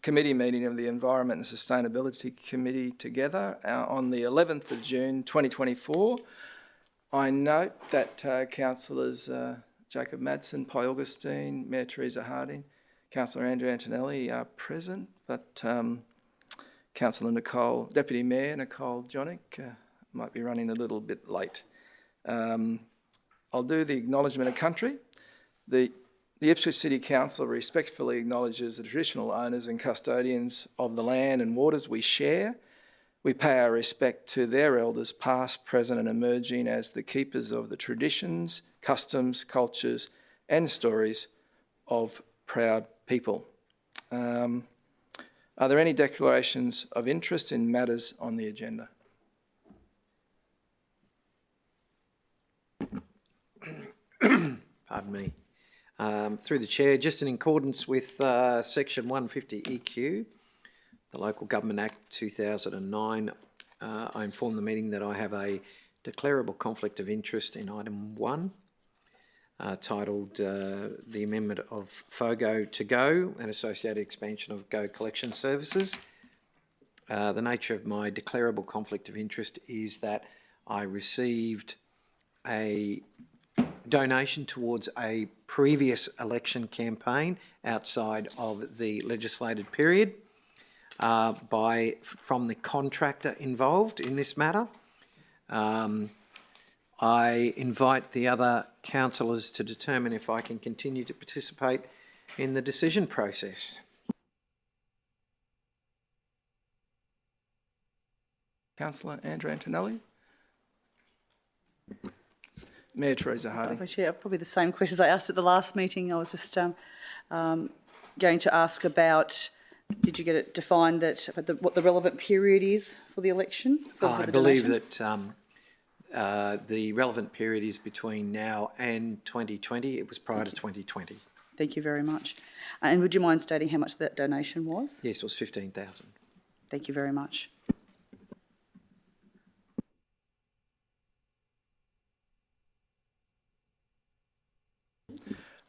committee meeting of the Environment and Sustainability Committee together on the 11th of June 2024. I note that Councillors Jacob Madsen, Pi Augustine, Mayor Teresa Harding, Councillor Andrew Antonelli are present, but Councillor Deputy Mayor Nicole Jonick might be running a little bit late. I'll do the acknowledgement of country. The Ipswich City Council respectfully acknowledges the traditional owners and custodians of the land and waters we share. We pay our respect to their elders, past, present and emerging, as the keepers of the traditions, customs, cultures and stories of proud people. Are there any declarations of interest in matters on the agenda? Pardon me. Through the Chair, just in accordance with Section 150 EQ, the Local Government Act 2009, I inform the meeting that I have a declarable conflict of interest in item 1, titled the amendment of FOGO to Go and associated expansion of Go collection services. The nature of my declarable conflict of interest is that I received a donation towards a previous election campaign outside of the legislated period from the contractor involved in this matter. I invite the other councillors to determine if I can continue to participate in the decision process. Councillor Andrew Antonelli. Mayor Teresa Harding. Chair, probably the same questions I asked at the last meeting. I was just going to ask about, did you get it defined that what the relevant period is for the election? I believe that the relevant period is between now and 2020. It was prior to 2020. Thank you very much. And would you mind stating how much that donation was? Yes, it was 15,000. Thank you very much.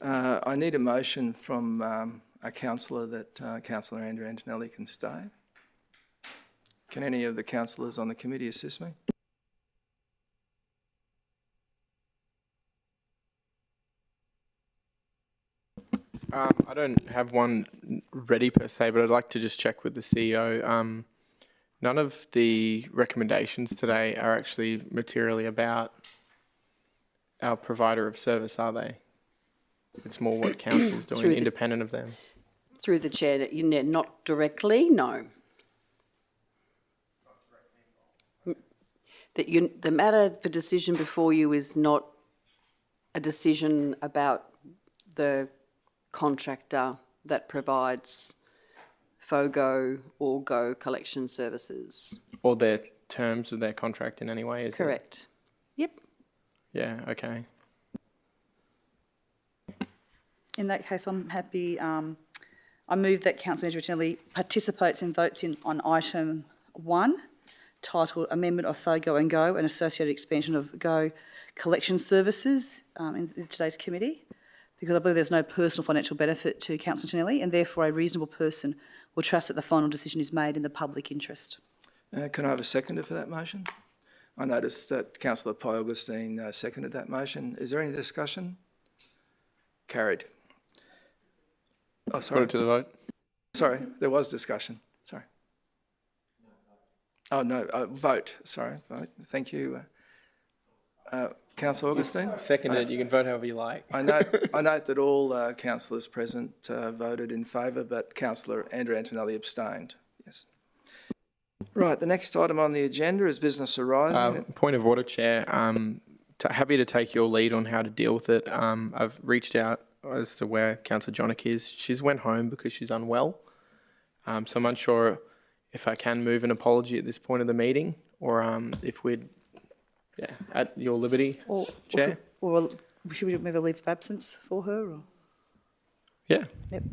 I need a motion from a councillor that Councillor Andrew Antonelli can stay. Can any of the councillors on the committee assist me? I don't have one ready per se, but I'd like to just check with the CEO. None of the recommendations today are actually materially about our provider of service, are they? It's more what council's doing independent of them. Through the Chair, not directly, no. The matter for decision before you is not a decision about the contractor that provides FOGO or Go collection services. Or their terms of their contract in any way, is it? Correct. Yep. Yeah, okay. In that case, I'm happy. I move that Councillor Andrew Antonelli participates and votes on item 1, titled Amendment of FOGO and Go and associated expansion of Go collection services in today's committee, because I believe there's no personal financial benefit to Councillor Antonelli, and therefore a reasonable person will trust that the final decision is made in the public interest. Can I have a seconder for that motion? I noticed that Councillor Pi Augustine seconded that motion. Is there any discussion? Carried. Oh, sorry. Put it to the vote. Sorry, there was discussion. Sorry. Oh, no, vote. Sorry, vote. Thank you. Councillor Augustine? Seconded, you can vote however you like. I note that all councillors present voted in favour, but Councillor Andrew Antonelli abstained. Yes. Right, the next item on the agenda is business arising. Point of order, Chair. Happy to take your lead on how to deal with it. I've reached out as to where Councillor Jonick is. She's went home because she's unwell. So I'm unsure if I can move an apology at this point of the meeting, or if we'd, at your liberty, Chair. Or should we move a leave of absence for her? Or? Yeah. Yep.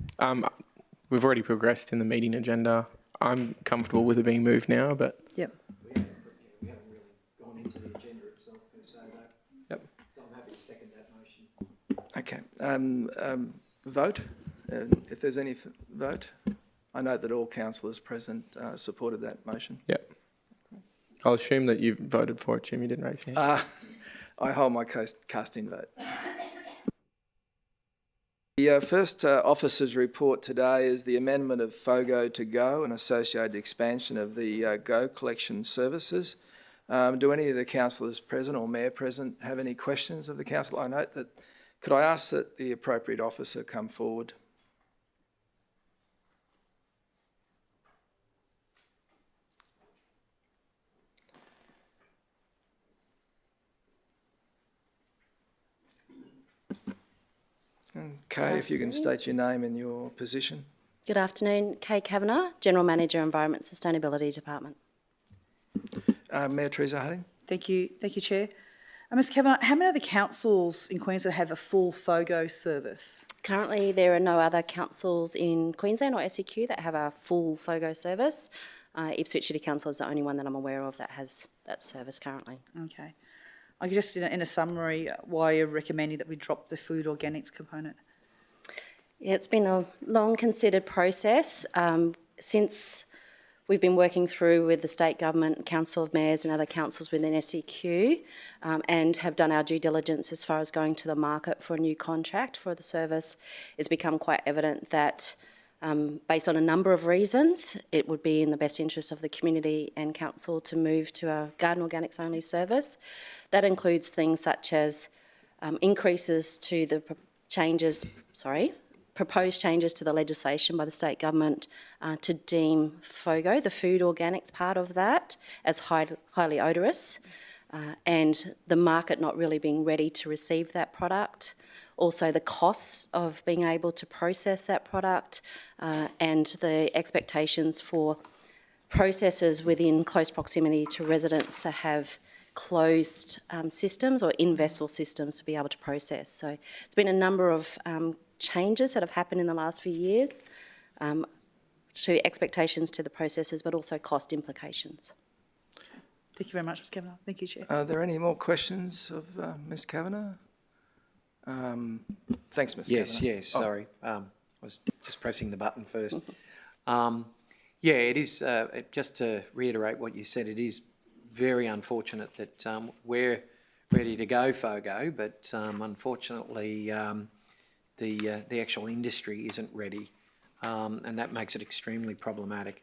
We've already progressed in the meeting agenda. I'm comfortable with it being moved now, but... Yep. We haven't really gone into the agenda itself per se, though. Yep. So I'm happy to second that motion. Okay. Vote, if there's any vote. I note that all councillors present supported that motion. Yep. I'll assume that you voted for it, Jim. You didn't raise your hand. I hold my casting vote. The first officer's report today is the amendment of FOGO to Go and associated expansion of the Go collection services. Do any of the councillors present or mayor present have any questions of the council? I note that, could I ask that the appropriate officer come forward? Okay, if you can state your name and your position. Good afternoon, Kay Kavanagh, General Manager, Environment Sustainability Department. Mayor Teresa Harding. Thank you, Chair. Ms Kavanagh, how many other councils in Queensland have a full FOGO service? Currently, there are no other councils in Queensland or SEQ that have a full FOGO service. Ipswich City Council is the only one that I'm aware of that has that service currently. Okay. I could just, in a summary, why you're recommending that we drop the food organics component? Yeah, it's been a long considered process since we've been working through with the state government, Council of Mayors and other councils within SEQ and have done our due diligence as far as going to the market for a new contract for the service. It's become quite evident that based on a number of reasons, it would be in the best interest of the community and council to move to a garden organics only service. That includes things such as increases to the proposed changes to the legislation by the state government to deem FOGO, the food organics part of that, as highly odorous, and the market not really being ready to receive that product. Also the costs of being able to process that product and the expectations for processors within close proximity to residents to have closed systems or in-vessel systems to be able to process. So it's been a number of changes that have happened in the last few years to expectations to the processors, but also cost implications. Thank you very much, Ms Kavanagh. Thank you, Chair. Are there any more questions of Ms Kavanagh? Thanks, Ms Kavanagh. Yes, sorry. I was just pressing the button first. Yeah, it is, just to reiterate what you said, it is very unfortunate that we're ready to go FOGO, but unfortunately the actual industry isn't ready, and that makes it extremely problematic.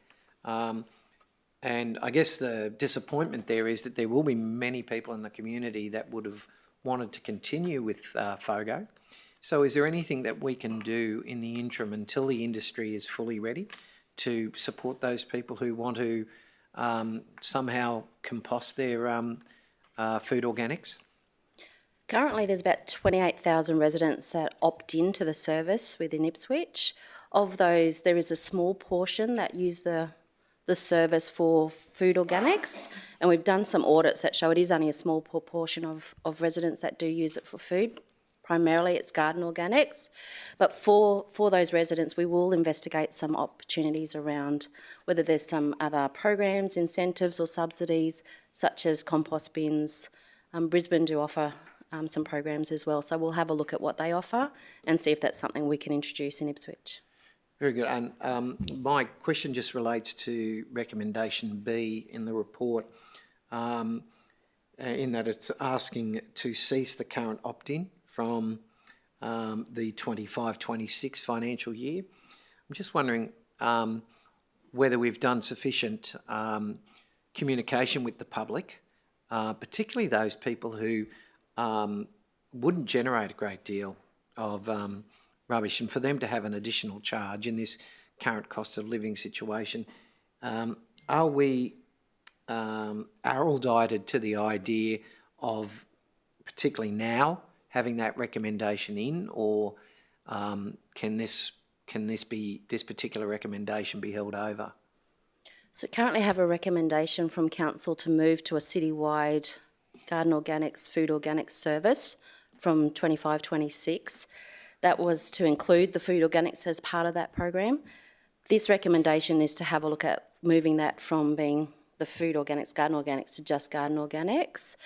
And I guess the disappointment there is that there will be many people in the community that would have wanted to continue with FOGO. So is there anything that we can do in the interim until the industry is fully ready to support those people who want to somehow compost their food organics? Currently, there's about 28,000 residents that opt into the service within Ipswich. Of those, there is a small portion that use the service for food organics, and we've done some audits that show it is only a small proportion of residents that do use it for food. Primarily, it's garden organics, but for those residents, we will investigate some opportunities around whether there's some other programs, incentives or subsidies, such as compost bins. Brisbane do offer some programs as well, so we'll have a look at what they offer and see if that's something we can introduce in Ipswich. Very good. And my question just relates to recommendation B in the report, in that it's asking to cease the current opt-in from the 25-26 financial year. I'm just wondering whether we've done sufficient communication with the public, particularly those people who wouldn't generate a great deal of rubbish, and for them to have an additional charge in this current cost of living situation. Are we arrow-dieted to the idea of, particularly now, having that recommendation in, or can this particular recommendation be held over? So currently have a recommendation from council to move to a citywide garden organics, food organics service from 25-26. That was to include the food organics as part of that program. This recommendation is to have a look at moving that from being the food organics, garden organics to just garden organics.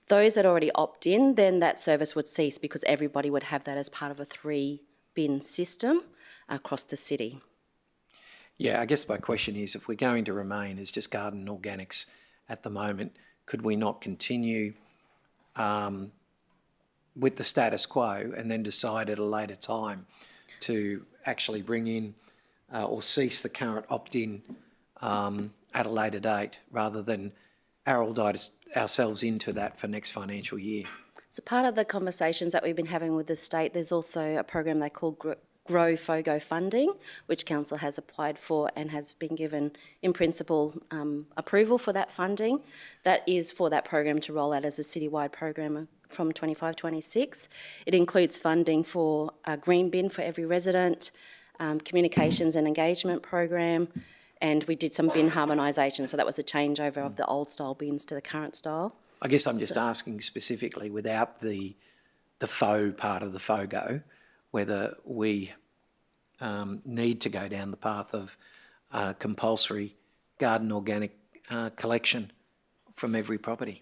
Those that already opt in, then that service would cease because everybody would have that as part of a 3-bin system across the city. Yeah, I guess my question is, if we're going to remain as just garden organics at the moment, could we not continue with the status quo and then decide at a later time to actually bring in or cease the current opt-in at a later date, rather than araldite ourselves into that for next financial year? So part of the conversations that we've been having with the state, there's also a program they call Grow FOGO funding, which council has applied for and has been given, in principle, approval for that funding. That is for that program to roll out as a citywide program from 25-26. It includes funding for a green bin for every resident, communications and engagement program, and we did some bin harmonisation. So that was a changeover of the old style bins to the current style. I guess I'm just asking specifically, without the faux part of the FOGO, whether we need to go down the path of compulsory garden organic collection from every property.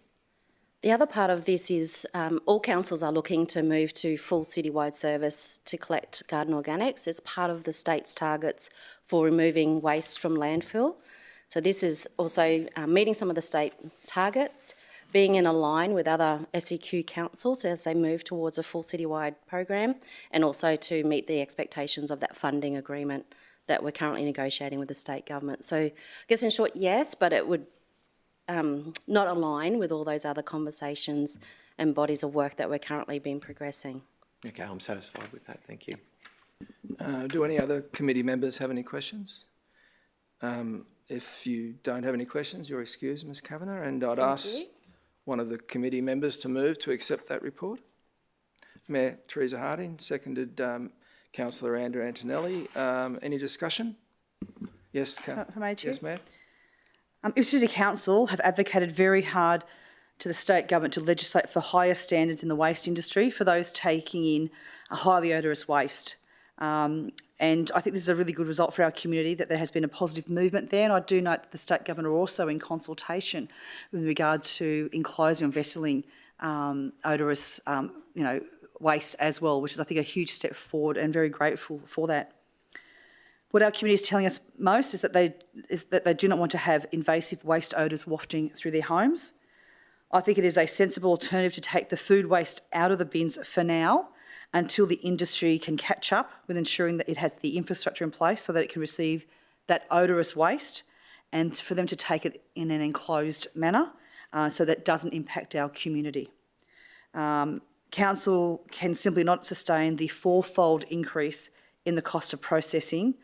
The other part of this is all councils are looking to move to full citywide service to collect garden organics. It's part of the state's targets for removing waste from landfill. So this is also meeting some of the state targets, being in a line with other SEQ councils as they move towards a full citywide program, and also to meet the expectations of that funding agreement that we're currently negotiating with the state government. So I guess in short, yes, but it would not align with all those other conversations and bodies of work that we're currently been progressing. Okay, I'm satisfied with that, thank you. Do any other committee members have any questions? If you don't have any questions, you're excused, Ms Kavanagh, and I'd ask one of the committee members to move to accept that report. Mayor Teresa Harding, seconded Councillor Andrew Antonelli. Any discussion? Yes, yes, Mayor. Ipswich City Council have advocated very hard to the state government to legislate for higher standards in the waste industry for those taking in a highly odorous waste. And I think this is a really good result for our community, that there has been a positive movement there. And I do note that the state government are also in consultation with regard to enclosing and vesseling odorous, waste as well, which is, I think, a huge step forward, and very grateful for that. What our community is telling us most is that they do not want to have invasive waste odours wafting through their homes. I think it is a sensible alternative to take the food waste out of the bins for now, until the industry can catch up with ensuring that it has the infrastructure in place so that it can receive that odorous waste, and for them to take it in an enclosed manner so that it doesn't impact our community. Council can simply not sustain the fourfold increase in the cost of processing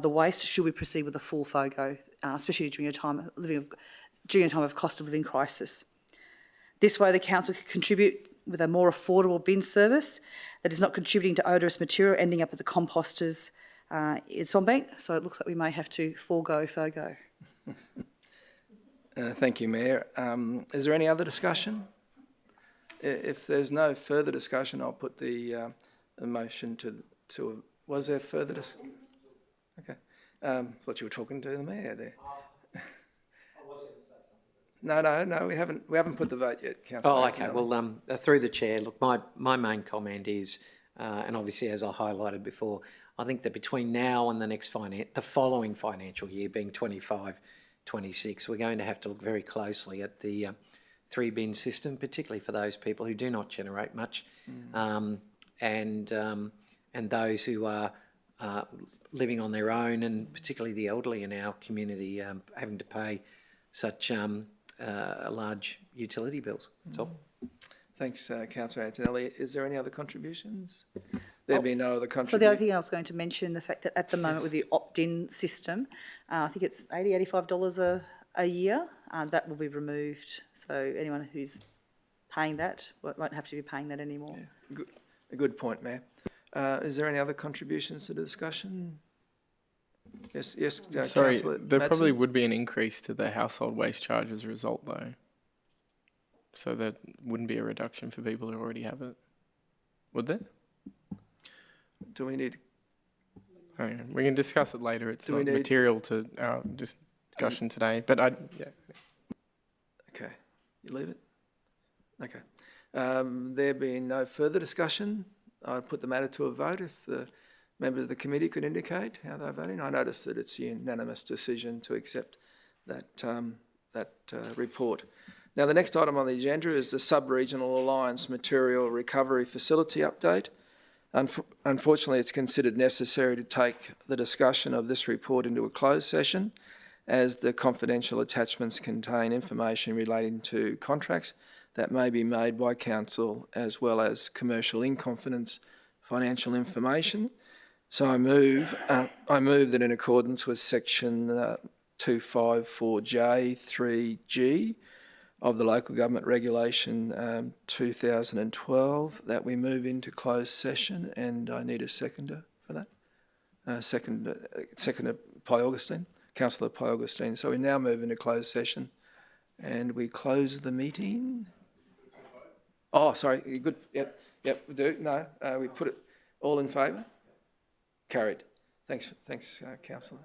the waste should we proceed with a full FOGO, especially during a time of cost of living crisis. This way, the council can contribute with a more affordable bin service that is not contributing to odorous material ending up at the composters in Swanbank. So it looks like we may have to forego FOGO. Thank you, Mayor. Is there any other discussion? If there's no further discussion, I'll put the motion to. Was there further discussion? Okay. Thought you were talking to the Mayor there. No, we haven't put the vote yet, Councillor. Oh, okay. Well, through the chair, look, my main comment is, and obviously as I highlighted before, I think that between now and the following financial year, being 25-26, we're going to have to look very closely at the 3-bin system, particularly for those people who do not generate much, and those who are living on their own, and particularly the elderly in our community, having to pay such large utility bills. That's all. Thanks, Councillor Antonelli. Is there any other contributions? There'd be no other contributions. So the other thing I was going to mention, the fact that at the moment with the opt-in system, I think it's $80, $85 a year, that will be removed. So anyone who's paying that won't have to be paying that anymore. Yeah. A good point, Mayor. Is there any other contributions to the discussion? Yes, Sorry, Councillor there Madsen? probably would be an increase to the household waste charge as a result, though. So there wouldn't be a reduction for people who already have it, would there? Do we need? Oh, yeah. We can discuss it later. It's Do we not need- material to our discussion today. But yeah. Okay, you leave it. Okay. There being no further discussion, I'll put the matter to a vote if the members of the committee could indicate how they're voting. I notice that it's a unanimous decision to accept that, report. Now, the next item on the agenda is the Sub-Regional Alliance Material Recovery Facility update. Unfortunately, it's considered necessary to take the discussion of this report into a closed session, as the confidential attachments contain information relating to contracts that may be made by council, as well as commercial in confidence financial information. So I move that in accordance with section 254J 3G of the Local Government Regulation 2012, that we move into closed session, and I need a seconder for that. Seconder Pi Augustine, Councillor Pi Augustine. So we now move into closed session, and we close the meeting. Oh, sorry, you good? Yep, we do. No, we put it all in favour. Carried. Thanks, Councillor.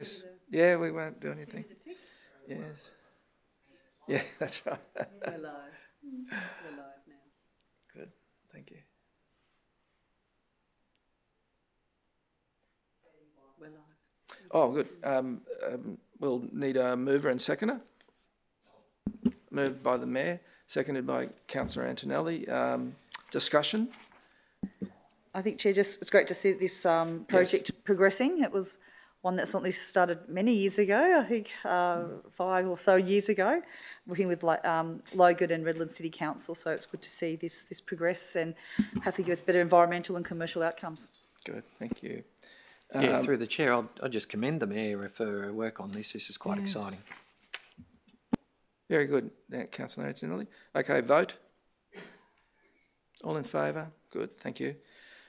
Yes. Yeah, we won't do anything. Yes. Yeah, that's right. We're live. We're live now. Good, thank you. We're live. Oh, good. We'll need a mover and seconder. Moved by the Mayor, seconded by Councillor Antonelli. Discussion? I think, Chair, just it's great to see this project progressing. It was one that certainly started many years ago, I think 5 or so years ago, working with Logan and Redland City Council. So it's good to see this progress and hopefully give us better environmental and commercial outcomes. Good, thank you. Yeah, through the chair, I'll just commend the Mayor for her work on this. This is quite exciting. Very good, Councillor Antonelli. Okay, vote. All in favour? Good, thank you.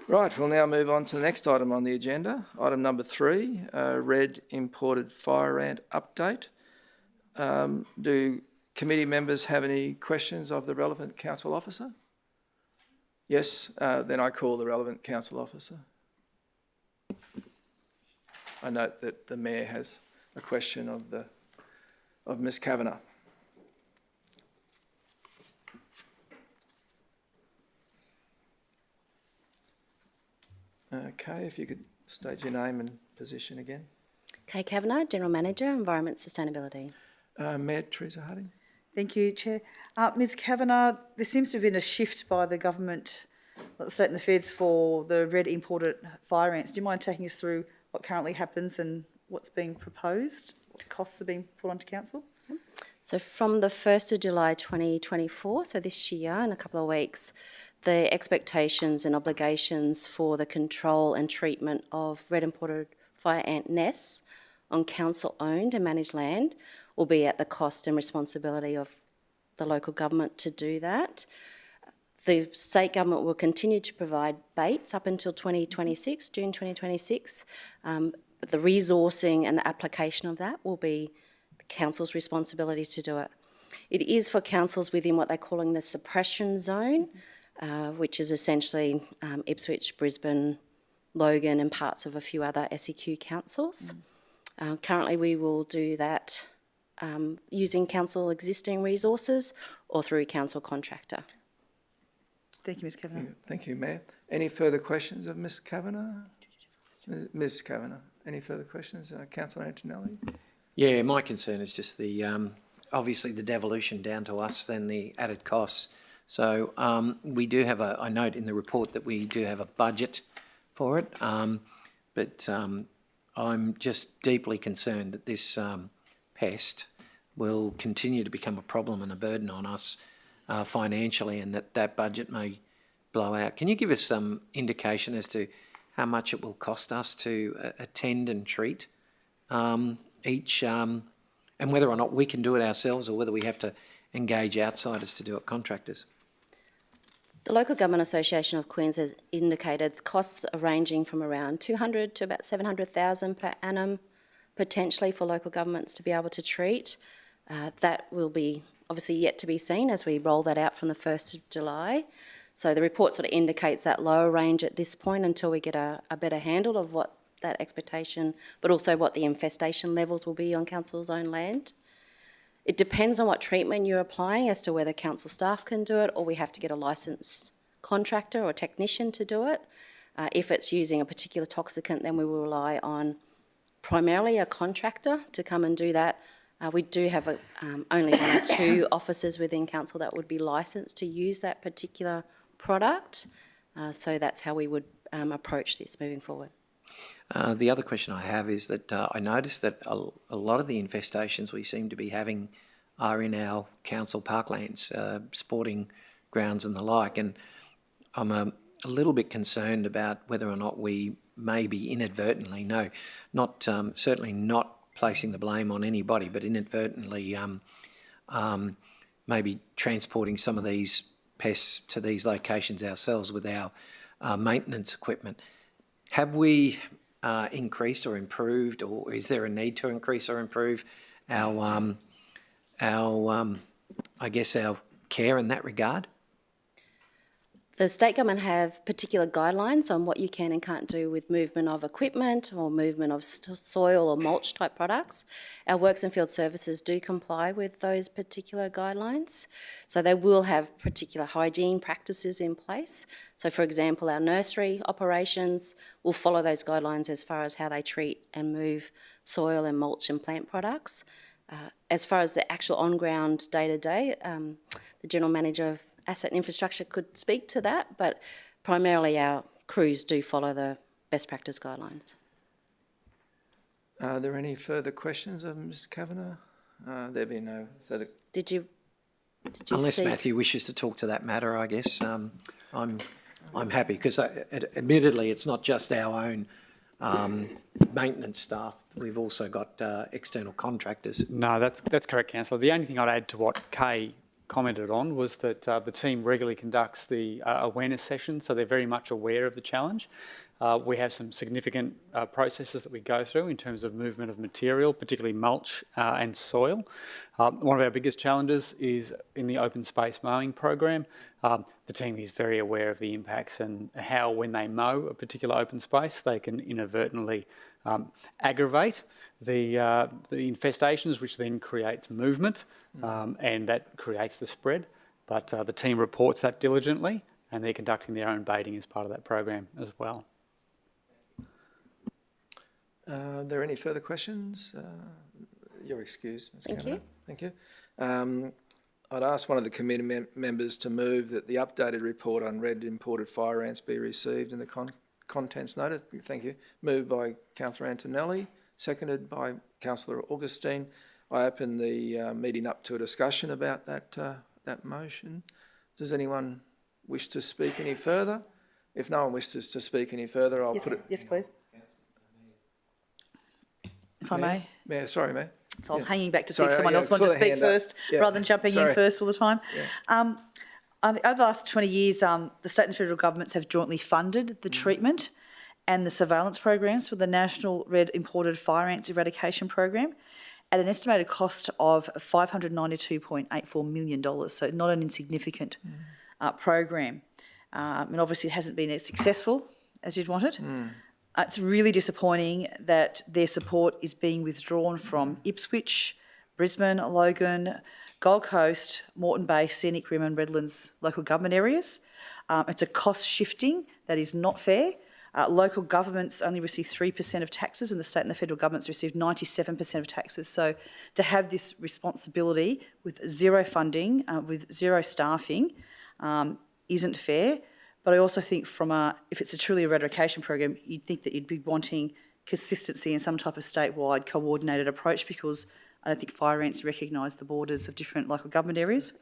Right, we'll now move on to the next item on the agenda. Item number 3, red imported fire ant update. Do committee members have any questions of the relevant council officer? Yes, then I call the relevant council officer. I note that the Mayor has a question of Ms Kavanagh. Okay, if you could state your name and position again. Kay Kavanagh, General Manager, Environment Sustainability. Mayor Teresa Harding. Thank you, Chair. Ms Kavanagh, there seems to have been a shift by the government, the state and the feds, for the red imported fire ants. Do you mind taking us through what currently happens and what's being proposed? What costs are being put onto council? So from the 1st of July 2024, so this year, in a couple of weeks, the expectations and obligations for the control and treatment of red imported fire ant nests on council-owned and managed land will be at the cost and responsibility of the local government to do that. The state government will continue to provide baits up until 2026, June 2026, but the resourcing and the application of that will be the council's responsibility to do it. It is for councils within what they're calling the suppression zone, which is essentially Ipswich, Brisbane, Logan and parts of a few other SEQ councils. Currently we will do that using council existing resources or through council contractor. Thank you, Ms Kavanagh. Thank you, Mayor. Any further questions of Ms Kavanagh? Ms Kavanagh, any further questions? Councillor Antonelli? Yeah, my concern is just the obviously the devolution down to us, then the added costs. So we do have I note in the report that we do have a budget for it, but I'm just deeply concerned that this pest will continue to become a problem and a burden on us financially, and that budget may blow out. Can you give us some indication as to how much it will cost us to attend and treat each, and whether or not we can do it ourselves or whether we have to engage outsiders to do it, contractors? The Local Government Association of Queensland has indicated costs are ranging from around 200 to about 700,000 per annum, potentially for local governments to be able to treat. That will be obviously yet to be seen as we roll that out from the 1st of July. So the report sort of indicates that lower range at this point until we get a better handle of what that expectation, but also what the infestation levels will be on council's own land. It depends on what treatment you're applying as to whether council staff can do it or we have to get a licensed contractor or technician to do it. If it's using a particular toxicant, then we will rely on primarily a contractor to come and do that. We do have only 1 or 2 officers within council that would be licensed to use that particular product. So that's how we would approach this moving forward. The other question I have is that I noticed that a lot of the infestations we seem to be having are in our council parklands, sporting grounds and the like, and I'm a little bit concerned about whether or not we may be inadvertently, certainly not placing the blame on anybody, but inadvertently maybe transporting some of these pests to these locations ourselves with our maintenance equipment. Have we increased or improved, or is there a need to increase or improve our care in that regard? The state government have particular guidelines on what you can and can't do with movement of equipment or movement of soil or mulch type products. Our works and field services do comply with those particular guidelines. So they will have particular hygiene practices in place. So for example, our nursery operations will follow those guidelines as far as how they treat and move soil and mulch and plant products. As far as the actual on-ground day-to-day, the General Manager of Asset and Infrastructure could speak to that, but primarily our crews do follow the best practice guidelines. Are there any further questions of Ms Kavanagh? There be no further. Did you Unless seek- Matthew wishes to talk to that matter, I guess I'm happy, because admittedly it's not just our own maintenance staff. We've also got external contractors. No, that's correct, Councillor. The only thing I'd add to what Kay commented on was that the team regularly conducts the awareness sessions, so they're very much aware of the challenge. We have some significant processes that we go through in terms of movement of material, particularly mulch and soil. One of our biggest challenges is in the open space mowing program. The team is very aware of the impacts and how, when they mow a particular open space, they can inadvertently aggravate the infestations, which then creates movement, and that creates the spread. But the team reports that diligently, and they're conducting their own baiting as part of that program as well. Are there any further questions? You're excused, Ms Thank you. Thank you. I'd ask one of the committee members to move that the updated report on red imported fire ants be received in the contents noted. Thank you. Moved by Councillor Antonelli, seconded by Councillor Augustine. I open the meeting up to a discussion about that motion. Does anyone wish to speak any further? If no one wishes to speak any further, I'll put it... Yes, please. If I may. Mayor, sorry, Mayor. So I was hanging back to see Sorry, if someone yeah, else wanted to saw the speak hand up. first, Yeah. rather than jumping Sorry. in first all the time. Yeah. Over the last 20 years, the state and federal governments have jointly funded the treatment and the surveillance programs for the National Red Imported Fire Ants Eradication Program at an estimated cost of $592.84 million, so not an insignificant program. And obviously it hasn't been as successful as you'd wanted. It's really disappointing that their support is being withdrawn from Ipswich, Brisbane, Logan, Gold Coast, Moreton Bay, Scenic Rim and Redlands local government areas. It's a cost shifting that is not fair. Local governments only receive 3% of taxes and the state and the federal governments receive 97% of taxes. So to have this responsibility with zero funding, with zero staffing, isn't fair. But I also think if it's a truly eradication program, you'd think that you'd be wanting consistency and some type of statewide coordinated approach, because I don't think fire ants recognise the borders of different local government areas.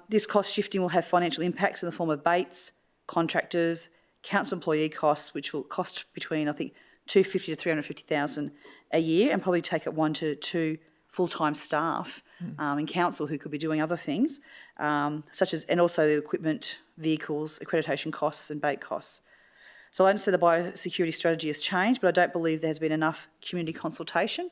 This cost shifting will have financial impacts in the form of baits, contractors, council employee costs, which will cost between, I think, $250,000 to $350,000 a year, and probably take it 1 to 2 full-time staff in council who could be doing other things, such as, and also the equipment, vehicles, accreditation costs and bait costs. So I understand the biosecurity strategy has changed, but I don't believe there has been enough community consultation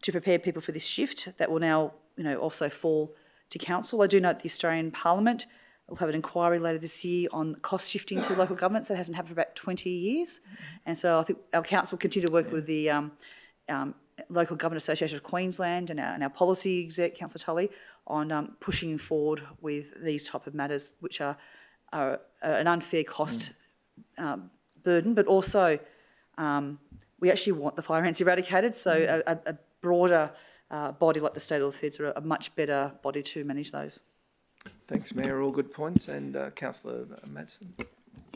to prepare people for this shift that will now, also fall to council. I do note the Australian Parliament will have an inquiry later this year on cost shifting to local governments. That hasn't happened for about 20 years. And so I think our council will continue to work with the Local Government Association of Queensland and our policy exec, Councillor Tully, on pushing forward with these type of matters, which are an unfair cost burden, but also we actually want the fire ants eradicated, so a broader body like the state or the feds are a much better body to manage those. Thanks, Mayor. All good points. And Councillor Madsen.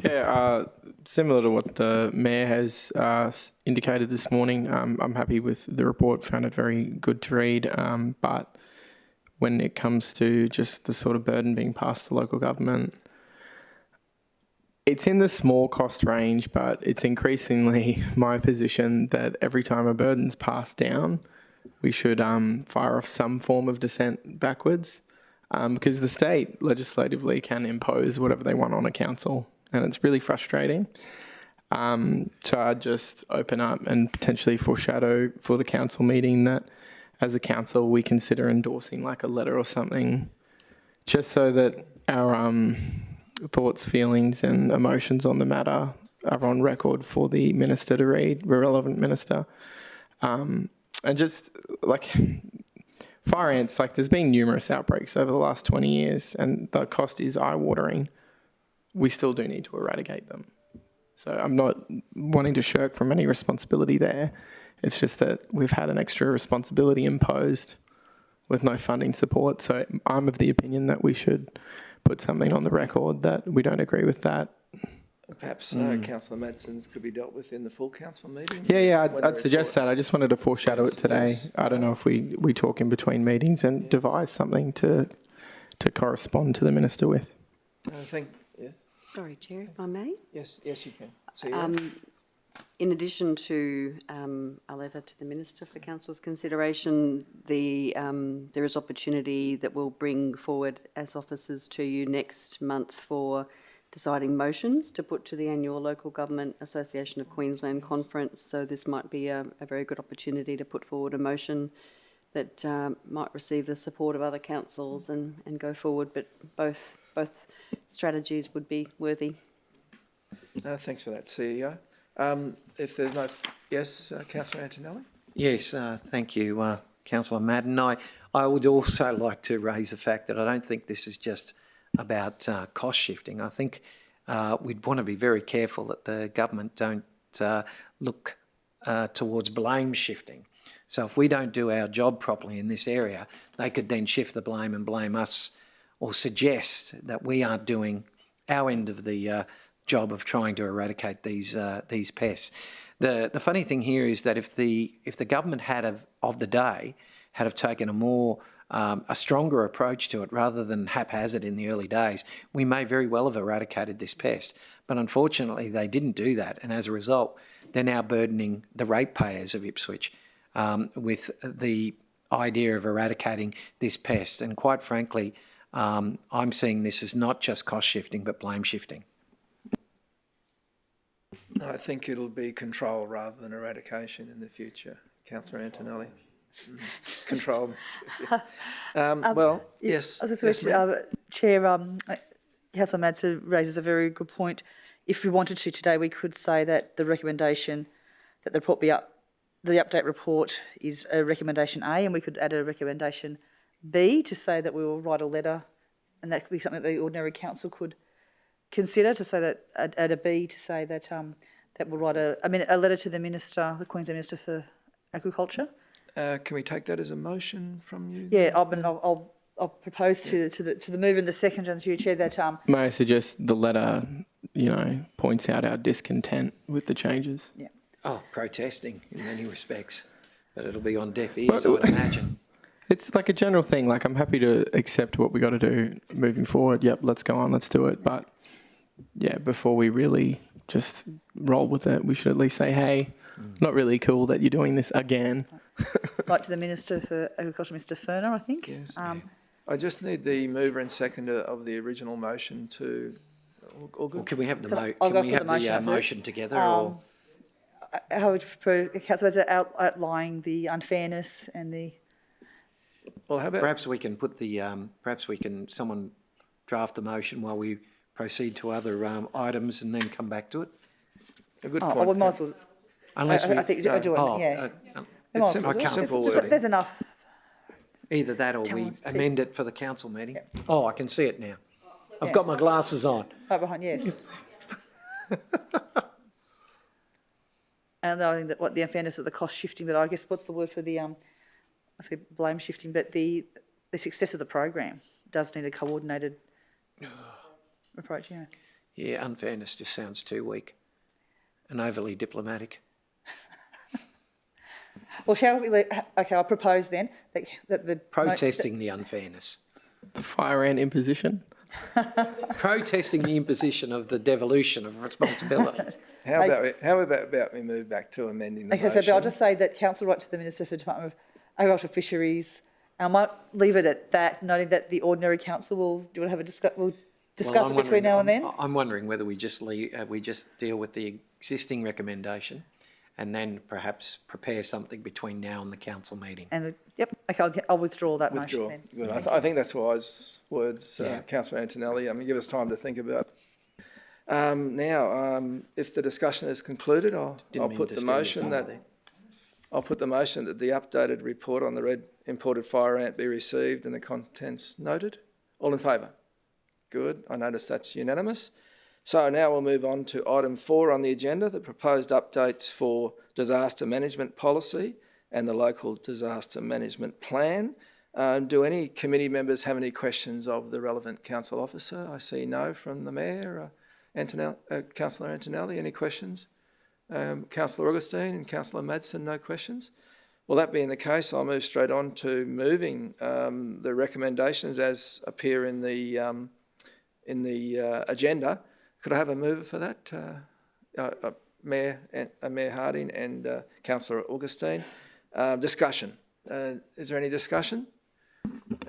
Yeah, similar to what the Mayor has indicated this morning, I'm happy with the report, found it very good to read, but when it comes to just the sort of burden being passed to local government, it's in the small cost range, but it's increasingly my position that every time a burden's passed down, we should fire off some form of descent backwards, because the state legislatively can impose whatever they want on a council, and it's really frustrating. So I'd just open up and potentially foreshadow for the council meeting that as a council we consider endorsing like a letter or something, just so that our thoughts, feelings and emotions on the matter are on record for the minister to read, the relevant minister. And just like fire ants, like there's been numerous outbreaks over the last 20 years and the cost is eye-watering. We still do need to eradicate them. So I'm not wanting to shirk from any responsibility there. It's just that we've had an extra responsibility imposed with no funding support. So I'm of the opinion that we should put something on the record that we don't agree with that. Perhaps Councillor Madson's could be dealt with in the full council meeting? Yeah, When I'd the suggest report- that. I just wanted to foreshadow it today. Yes. I don't know if we talk in between meetings and devise something to correspond to the minister with. I think, yeah, Sorry, Chair, if I may. yes, you can. CEO? In addition to a letter to the Minister for Council's consideration, there is opportunity that we'll bring forward as officers to you next month for deciding motions to put to the annual Local Government Association of Queensland conference. So this might be a very good opportunity to put forward a motion that might receive the support of other councils and go forward, but both strategies would be worthy. Thanks for that, CEO. If there's no, yes, Councillor Antonelli? Yes, thank you, Councillor Madden. I would also like to raise the fact that I don't think this is just about cost shifting. I think we'd want to be very careful that the government don't look towards blame shifting. So if we don't do our job properly in this area, they could then shift the blame and blame us or suggest that we aren't doing our end of the job of trying to eradicate these pests. The funny thing here is that if the government of the day had have taken a stronger approach to it rather than haphazard in the early days, we may very well have eradicated this pest. But unfortunately, they didn't do that, and as a result, they're now burdening the ratepayers of Ipswich with the idea of eradicating this pest. And quite frankly, I'm seeing this as not just cost shifting, but blame shifting. I think it'll be control rather than eradication in the future, Councillor Antonelli. Control. Well, yes. I was yes, just ma'am. Chair, Councillor Madsen raises a very good point. If we wanted to today, we could say that the recommendation that the report be up, the update report is a recommendation A, and we could add a recommendation B to say that we will write a letter, and that could be something that the ordinary council could consider to say that, add a B to say that that we'll write a letter to the Minister, the Queensland Minister for Agriculture. Can we take that as a motion from you? Yeah, I'll propose to the mover and the second and to you, Chair, that May I suggest the letter, points out our discontent with the changes? yeah. Oh, protesting in many respects, but it'll be on deaf ears, I would imagine. It's like a general thing. Like, I'm happy to accept what we got to do moving forward. Yep, let's go on, let's do it. But yeah, before we really just roll with it, we should at least say, hey, not really cool that you're doing this again. Right to the Minister for Agriculture, Mr. Ferner, I think. Yes. I just need the mover and seconder of the original motion to. All good? Well, can we have the I'll go for the motion motion motion first. together? Or How would you prefer, Councillor, outlining the unfairness and the... Well, how about perhaps we can put the someone draft the motion while we proceed to other items and then come back to it. a good Oh, point? we might as well... Unless we I think I do it, yeah. We might It's as well. simple There's- wording. There's enough. either that or Tell we us, amend it for the council meeting. Oh, I can see it now. I've got my glasses on. Right behind, yes. And I think that what the unfairness of the cost shifting, but I guess what's the word for the, I say blame shifting, but the success of the program does need a coordinated approach, yeah. Yeah, unfairness just sounds too weak and overly diplomatic. Well, shall we, okay, I'll propose then that the... Protesting the unfairness. The fire ant imposition. Protesting the imposition of the devolution of responsibility. How about we move back to amending the Okay, motion? so I'll just say that council write to the Minister for Department of Agriculture Fisheries. I might leave it at that, noting that the ordinary council will have a discuss it between now and then. I'm wondering whether we just deal with the existing recommendation and then perhaps prepare something between now and the council meeting. And, yep, okay, I'll withdraw that motion Withdraw. then. Good. I think that's wise words, Yeah. Councillor Antonelli. I mean, give us time to think about it. Now, if the discussion is concluded, I'll mean put to the steal your motion thunder that there. I'll put the motion that the updated report on the red imported fire ant be received and the contents noted. All in favour? Good. I notice that's unanimous. So now we'll move on to item 4 on the agenda, the proposed updates for disaster management policy and the local disaster management plan. Do any committee members have any questions of the relevant council officer? I see no from the Mayor. Councillor Antonelli, any questions? Councillor Augustine and Councillor Madsen, no questions? Well, that being the case, I'll move straight on to moving the recommendations as appear in the agenda. Could I have a mover for that? Mayor Harding and Councillor Augustine. Discussion. Is there any discussion?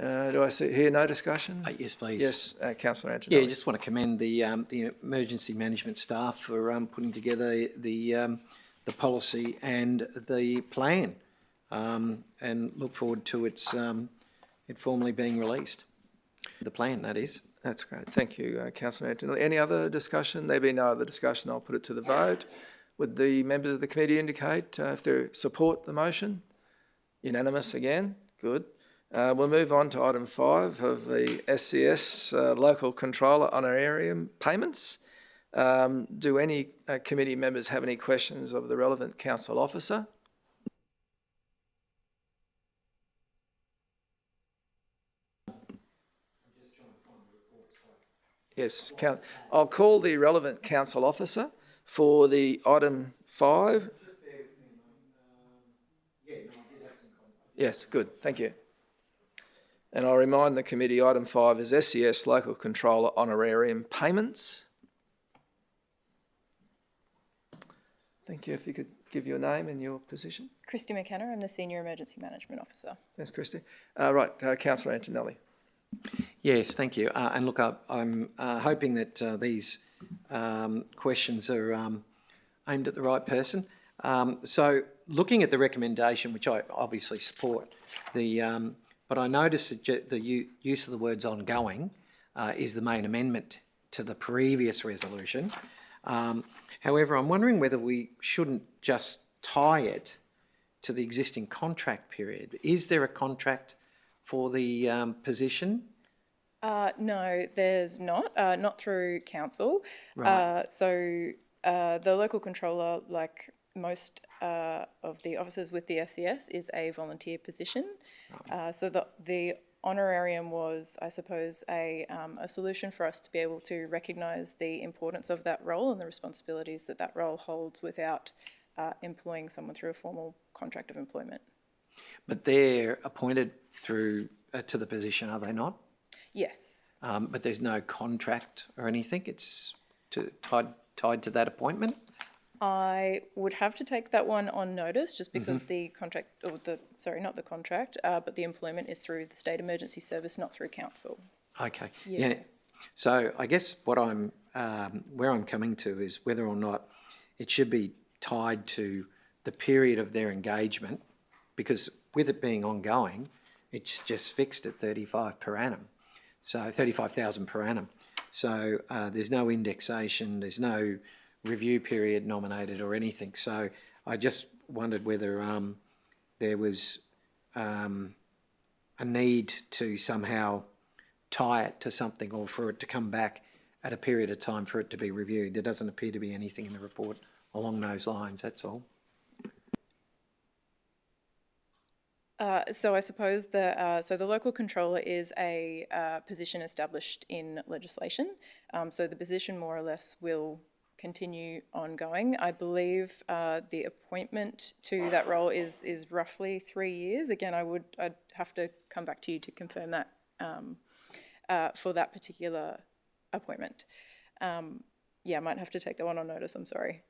Do I hear no discussion? Yes, please. Yes, Councillor Antonelli. Yeah, just want to commend the emergency management staff for putting together the policy and the plan, and look forward to it formally being released. The plan, that is. That's great. Thank you, Councillor Antonelli. Any other discussion? There being no other discussion, I'll put it to the vote. Would the members of the committee indicate if they support the motion? Unanimous again. Good. We'll move on to item 5 of the SCS local controller honorarium payments. Do any committee members have any questions of the relevant council officer? Yes, I'll call the relevant council officer for the item 5. Yes, good, thank you. And I'll remind the committee item 5 is SES Local Controller Honorarium Payments. Thank you. If you could give your name and your position. Christy McKenna, I'm the Senior Emergency Management Officer. Yes, Christy. Right, Councillor Antonelli. Yes, thank you. And look, I'm hoping that these questions are aimed at the right person. So looking at the recommendation, which I obviously support, but I noticed that the use of the words ongoing is the main amendment to the previous resolution. However, I'm wondering whether we shouldn't just tie it to the existing contract period. Is there a contract for the position? No, there's not. Not through council. Right. So the local controller, like most of the officers with the SES, is a volunteer position. Right. So the honorarium was, I suppose, a solution for us to be able to recognise the importance of that role and the responsibilities that that role holds without employing someone through a formal contract of employment. But they're appointed through to the position, are they not? Yes. But there's no contract or anything. It's tied to that appointment. I would have to take that one on notice just because the contract, or not the contract, but the employment is through the State Emergency Service, not through council. Okay. Yeah. So I guess what where I'm coming to is whether or not it should be tied to the period of their engagement, because with it being ongoing, it's just fixed at 35 per annum. So 35,000 per annum. So there's no indexation, there's no review period nominated or anything. So I just wondered whether there was a need to somehow tie it to something, or for it to come back at a period of time for it to be reviewed. There doesn't appear to be anything in the report along those lines, that's all. So I suppose the local controller is a position established in legislation. So the position more or less will continue ongoing. I believe the appointment to that role is roughly 3 years. Again, I'd have to come back to you to confirm that for that particular appointment. Yeah, I might have to take that one on notice, I'm sorry.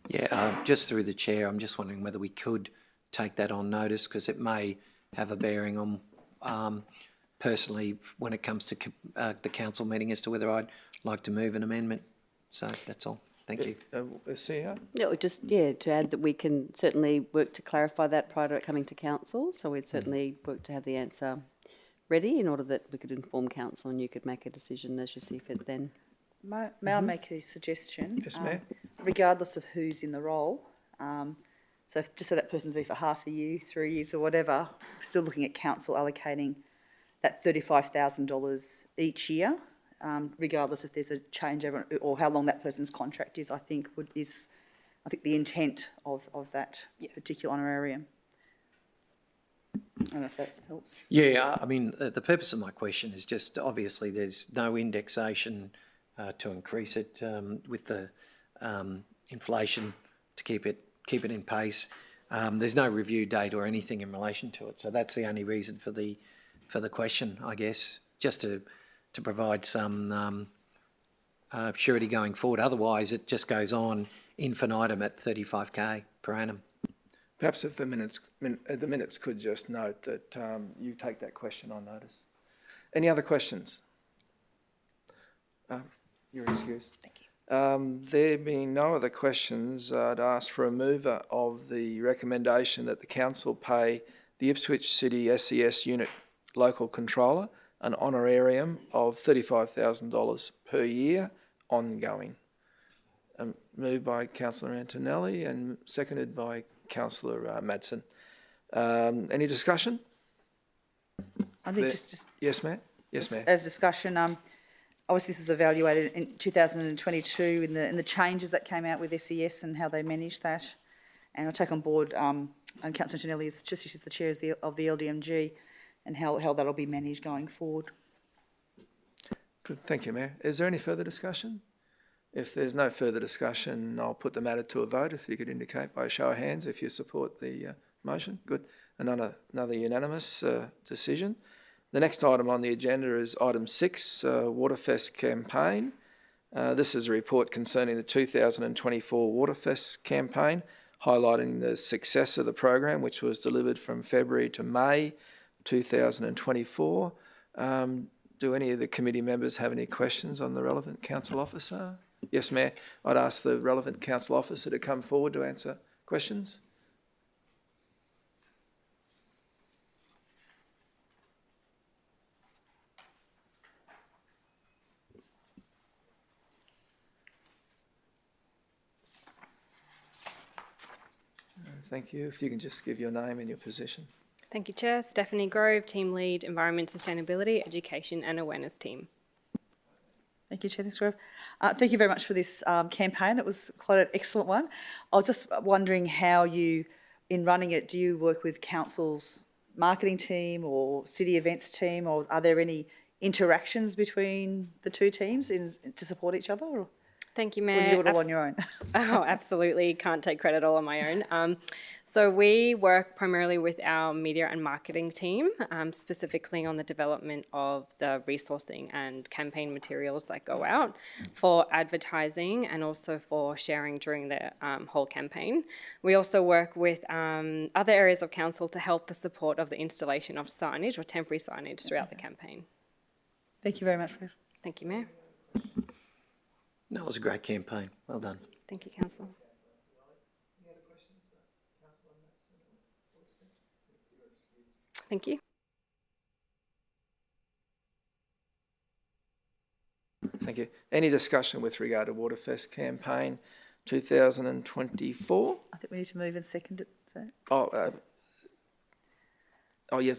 Yeah, just through the chair, I'm just wondering whether we could take that on notice, because it may have a bearing on personally when it comes to the council meeting as to whether I'd like to move an amendment. So that's all. Thank you. CEO? No, just, to add that we can certainly work to clarify that prior to it coming to council. So we'd certainly work to have the answer ready in order that we could inform council and you could make a decision as you see fit then. May I make a suggestion? Yes, ma'am. Regardless of who's in the role, so if, just so that person's there for half a year, 3 years or whatever, we're still looking at council allocating that $35,000 each year, regardless if there's a changeover or how long that person's contract is, I think is the intent of that particular honorarium. I don't know if that helps. Yeah, I mean, the purpose of my question is just obviously there's no indexation to increase it with the inflation to keep it in pace. There's no review date or anything in relation to it, so that's the only reason for the question, I guess, just to provide some surety going forward. Otherwise, it just goes on infinitum at 35k per annum. Perhaps if the minutes could just note that you take that question on notice. Any other questions? You're excused. Thank you. There being no other questions, I'd ask for a mover of the recommendation that the council pay the Ipswich City SES unit local controller an honorarium of $35,000 per year ongoing. Moved by Councillor Antonelli and seconded by Councillor Madsen. Any discussion? I think just yes, ma'am. Yes, ma'am. as discussion, obviously this is evaluated in 2022 in the changes that came out with SES and how they managed that. And I take on board, and Councillor Antonelli is just she's the chair of the LDMG, and how that'll be managed going forward. Good, thank you, Mayor. Is there any further discussion? If there's no further discussion, I'll put the matter to a vote. If you could indicate by a show of hands if you support the motion. Good. Another unanimous decision. The next item on the agenda is item 6, Waterfest campaign. This is a report concerning the 2024 Waterfest campaign, highlighting the success of the program, which was delivered from February to May 2024. Do any of the committee members have any questions on the relevant council officer? Yes, Mayor. I'd ask the relevant council officer to come forward to answer questions. Thank you. If you can just give your name and your position. Thank you, Chair. Stephanie Grove, Team Lead, Environment, Sustainability, Education and Awareness Team. Thank you, Chair. Thanks, Grove. Thank you very much for this campaign. It was quite an excellent one. I was just wondering how you, in running it, do you work with council's marketing team or city events team, or are there any interactions between the two teams to support each other? Or? Thank you, Mayor. Or do you do it all on your own? Oh, absolutely. Can't take credit all on my own. So we work primarily with our media and marketing team, specifically on the development of the resourcing and campaign materials that go out for advertising and also for sharing during the whole campaign. We also work with other areas of council to help the support of the installation of signage or temporary signage throughout the campaign. Thank you very much. Thank you, Mayor. That was a great campaign. Well done. Thank you, Councillor. Thank you. Thank you. Any discussion with regard to Waterfest campaign 2024? I think we need to move and second it. Yeah.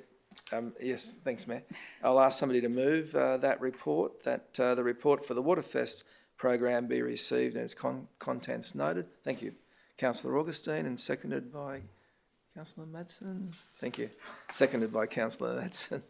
Yes, thanks, Mayor. I'll ask somebody to move that report, that the report for the Waterfest program be received and its contents noted. Thank you. Councillor Augustine, and seconded by Councillor Madsen. Thank you. Seconded by Councillor Madsen.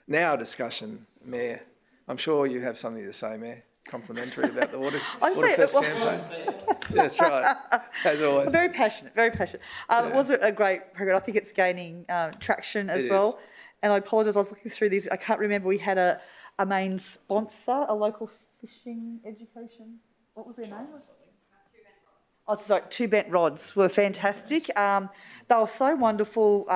Now discussion, Mayor. I'm sure you have something to say, Mayor. Complimentary about the Waterfest campaign. That's right, as always. Very passionate, very passionate. It was a great program. I think it's gaining traction as well. And I apologise, I was looking through these. I can't remember. We had a main sponsor, a local fishing education. What was their name? Oh, sorry, Two Bent Rods were fantastic. They were so wonderful,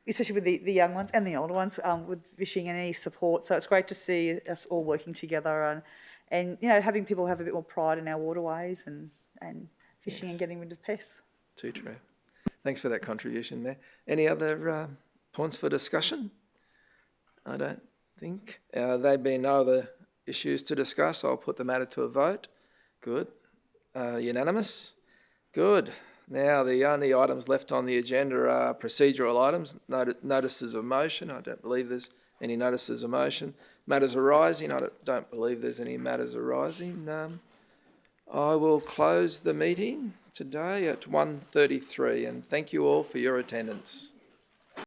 especially with the young ones and the older ones with fishing and any support. So it's great to see us all working together and, you know, having people have a bit more pride in our waterways and fishing and getting rid of pests. Too true. Thanks for that contribution there. Any other points for discussion? I don't think. There being no other issues to discuss, I'll put the matter to a vote. Good. Unanimous? Good. Now, the only items left on the agenda are procedural items, notices of motion. I don't believe there's any notices of motion. Matters arising. I don't believe there's any matters arising. I will close the meeting today at 1:33, and thank you all for your attendance.